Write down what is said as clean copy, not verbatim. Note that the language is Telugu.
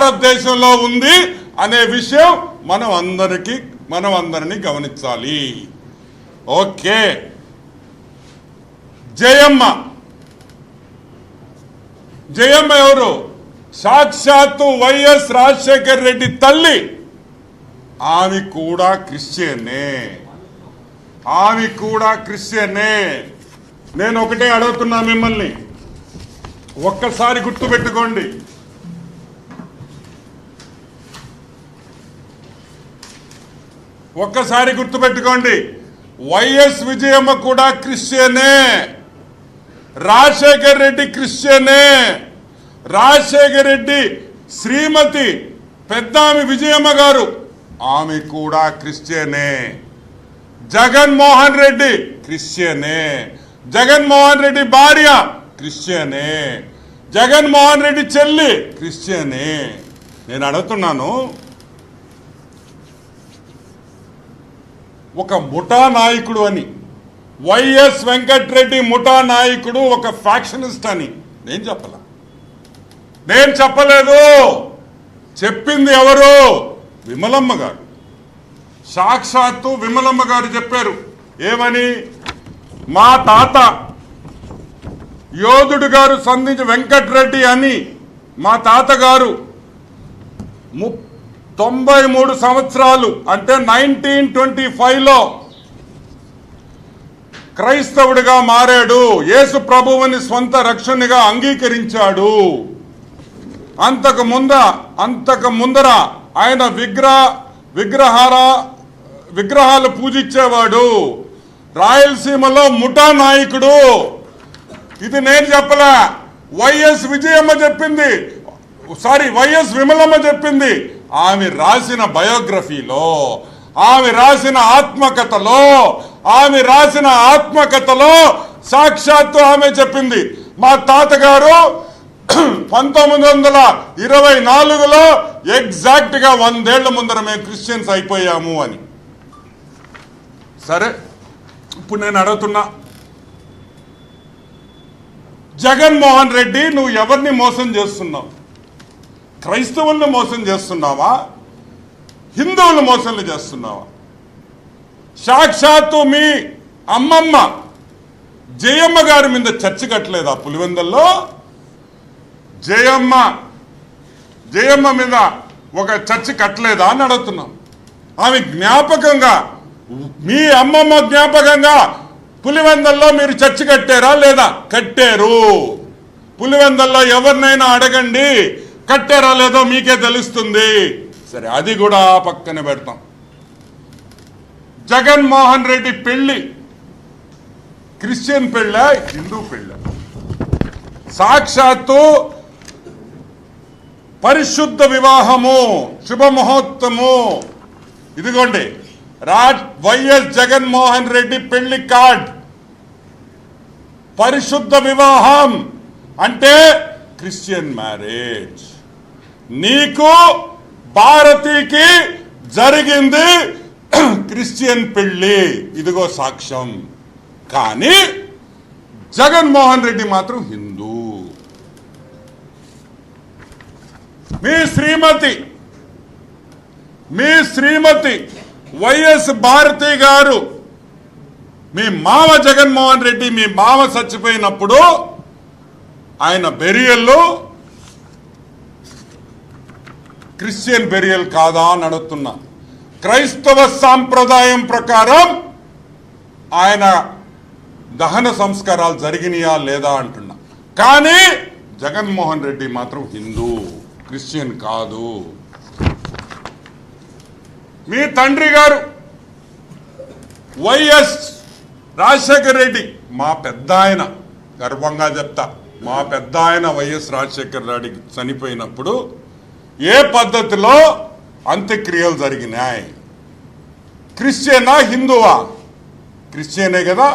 భారతదేశంలో ఉంది అనే విషయం మనం అందరినీ గమనించాలి. ఓకే, జయమ్మ ఎవరు? సాక్షాత్తు వైఎస్ రాజశేఖర్ రెడ్డి తల్లి. ఆమె కూడా క్రిస్టియనే. నేను ఒకటే అడుగుతున్నా మిమ్మల్ని, ఒక్కసారి గుర్తుపెట్టుకోండి. వైఎస్ విజయమ్మ కూడా క్రిస్టియనే, రాజశేఖర్ రెడ్డి క్రిస్టియనే, రాజశేఖర్ రెడ్డి శ్రీమతి పెద్దామి విజయమ్మ గారు ఆమె కూడా క్రిస్టియనే, జగన్మోహన్ రెడ్డి క్రిస్టియనే, జగన్మోహన్ రెడ్డి భార్య క్రిస్టియనే, జగన్మోహన్ రెడ్డి చెల్లి క్రిస్టియనే. నేను అడుగుతున్నాను, ఒక ముఠా నాయకుడు అని, వైఎస్ వెంకటరెడ్డి ముఠా నాయకుడు, ఒక ఫ్యాక్షనిస్ట్ అని నేను చెప్పలేదు. చెప్పింది ఎవరు? విమలమ్మ గారు. సాక్షాత్తు విమలమ్మ గారు చెప్పారు. ఏమని? మా తాత యోధుడు గారు సంధించి వెంకటరెడ్డి అని మా తాతగారు 93 సంవత్సరాలు అంటే 1925లో క్రైస్తవుడిగా మారాడు. యేసు ప్రభువుని స్వంత రక్షణగా అంగీకరించాడు. అంతకు ముందర ఆయన విగ్రహాలు పూజించేవాడు. రాయలసీమలో ముఠా నాయకుడు. ఇది నేను చెప్పలే, వైఎస్ విమలమ్మ చెప్పింది. ఆమె రాసిన బయోగ్రఫీలో, ఆమె రాసిన ఆత్మకథలో సాక్షాత్తు ఆమె చెప్పింది. మా తాతగారు 1924లో ఎగ్జాక్ట్ గా 100 ఏళ్ల ముందర మేము క్రిస్టియన్స్ అయిపోయాము అని. సరే, ఇప్పుడు నేను అడుగుతున్నా, జగన్మోహన్ రెడ్డి నువ్వు ఎవరిని మోసం చేస్తున్నావు? క్రైస్తవుల్ని మోసం చేస్తున్నావా? హిందువులు మోసం చేస్తున్నావా? సాక్షాత్తు మీ అమ్మమ్మ జయమ్మ గారి మీద చర్చ కట్టలేదా పులివెందుల్లో? జయమ్మ మీద ఒక చర్చ కట్టలేదా అని అడుగుతున్నాం. ఆమె జ్ఞాపకంగా, మీ అమ్మమ్మ జ్ఞాపకంగా పులివెందుల్లో మీరు చర్చ కట్టారా లేదా? కట్టారు. పులివెందుల్లో ఎవరినైనా అడగండి, కట్టారా లేదో మీకే తెలుస్తుంది. సరే, అది కూడా పక్కన పెడతాం. జగన్మోహన్ రెడ్డి పెళ్లి క్రిస్టియన్ పెళ్ళ, హిందూ పెళ్ళ? సాక్షాత్తు పరిశుద్ధ వివాహము, శుభముహూర్తము. ఇదిగోండి వైఎస్ జగన్మోహన్ రెడ్డి పెళ్లి కార్డ్. పరిశుద్ధ వివాహం అంటే క్రిస్టియన్ మ్యారేజ్. నీకు భారతీకి జరిగింది క్రిస్టియన్ పెళ్లి, ఇదిగో సాక్ష్యం. కానీ జగన్మోహన్ రెడ్డి మాత్రం హిందూ. మీ శ్రీమతి వైఎస్ భారతి గారు, మీ మామ జగన్మోహన్ రెడ్డి, మీ మామ చచ్చిపోయినప్పుడు ఆయన బెరియల్లో క్రిస్టియన్ బెరియల్ కాదా అని అడుగుతున్నా. క్రైస్తవ సాంప్రదాయం ప్రకారం ఆయన దహన సంస్కారాలు జరిగినాయా లేదా అంటున్నా. కానీ జగన్మోహన్ రెడ్డి మాత్రం హిందూ, క్రిస్టియన్ కాదు. మీ తండ్రి గారు వైఎస్ రాజశేఖర్ రెడ్డి, మా పెద్ద ఆయన, గర్వంగా చెప్తా, మా పెద్ద ఆయన వైఎస్ రాజశేఖర్ రెడ్డి చనిపోయినప్పుడు ఏ పద్ధతిలో అంత్యక్రియలు జరిగినాయి? క్రిస్టియనా హిందువా? క్రిస్టియనే కదా.